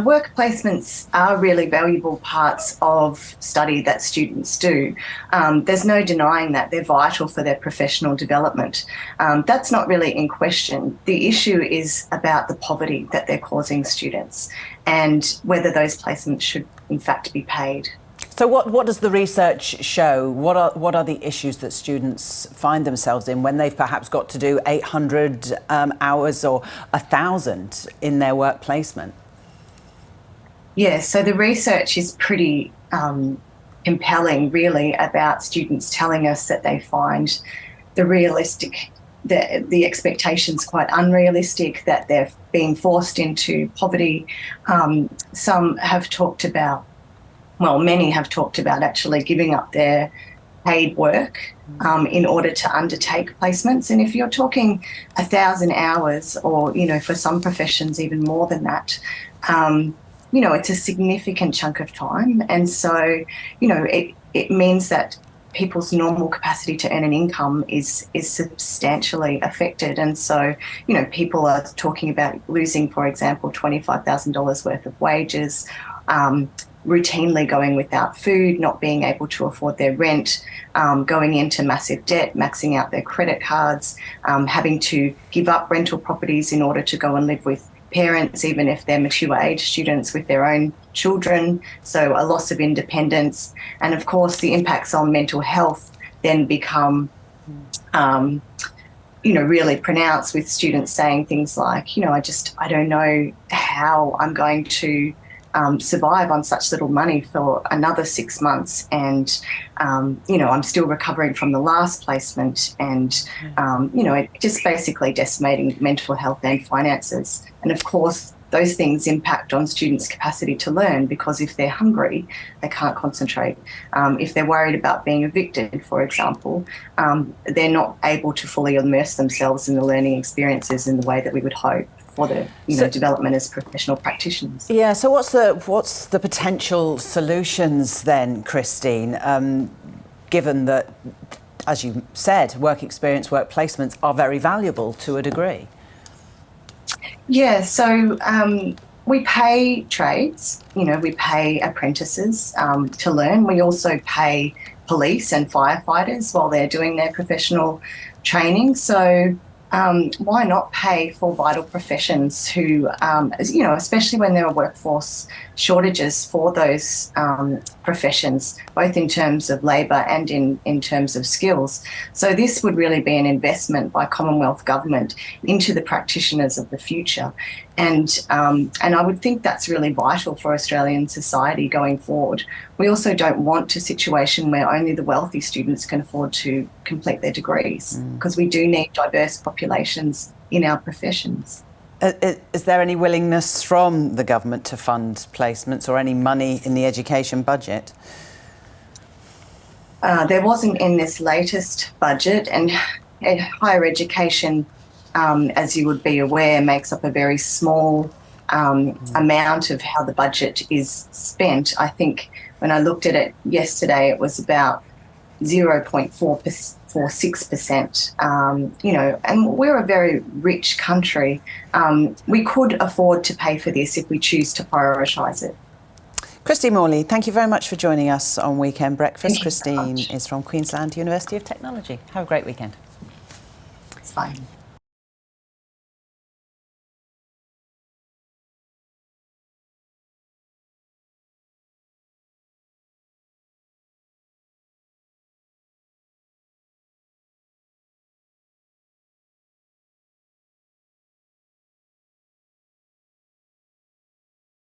Work placements are really valuable parts of study that students do. There's no denying that they're vital for their professional development. That's not really in question. The issue is about the poverty that they're causing students and whether those placements should in fact be paid. So what does the research show? What are the issues that students find themselves in when they've perhaps got to do 800 hours or 1,000 in their work placement? Yeah, so the research is pretty compelling, really, about students telling us that they find the expectations quite unrealistic, that they're being forced into poverty. Some have talked about, well, many have talked about actually giving up their paid work in order to undertake placements. And if you're talking 1,000 hours, or, for some professions even more than that, it's a significant chunk of time. And so, it means that people's normal capacity to earn an income is substantially affected. And so, people are talking about losing, for example, $25,000 worth of wages, routinely going without food, not being able to afford their rent, going into massive debt, maxing out their credit cards, having to give up rental properties in order to go and live with parents, even if they're mature age students with their own children. So a loss of independence. And of course, the impacts on mental health then become, really pronounced, with students saying things like, I don't know how I'm going to survive on such little money for another 6 months, and I'm still recovering from the last placement, and it just basically decimating mental health and finances. And of course, those things impact on students' capacity to learn, because if they're hungry, they can't concentrate. If they're worried about being evicted, for example, they're not able to fully immerse themselves in the learning experiences in the way that we would hope for the development as professional practitioners. Yeah. So what's the potential solutions then, Christine? Given that, as you said, work experience, work placements are very valuable to a degree. Yeah. So we pay trades. We pay apprentices to learn. We also pay police and firefighters while they're doing their professional training. So why not pay for vital professions who, especially when there are workforce shortages for those professions, both in terms of labour and in terms of skills. So this would really be an investment by Commonwealth Government into the practitioners of the future. And I would think that's really vital for Australian society going forward. We also don't want a situation where only the wealthy students can afford to complete their degrees, because we do need diverse populations in our professions. Is there any willingness from the government to fund placements, or any money in the education budget? There wasn't in this latest budget, and higher education, as you would be aware, makes up a very small amount of how the budget is spent. I think when I looked at it yesterday, it was about 0.46%, and we're a very rich country. We could afford to pay for this if we choose to prioritise it. Christine Morley, thank you very much for joining us on Weekend Breakfast. Christine is from Queensland University of Technology. Have a great weekend. It's fine.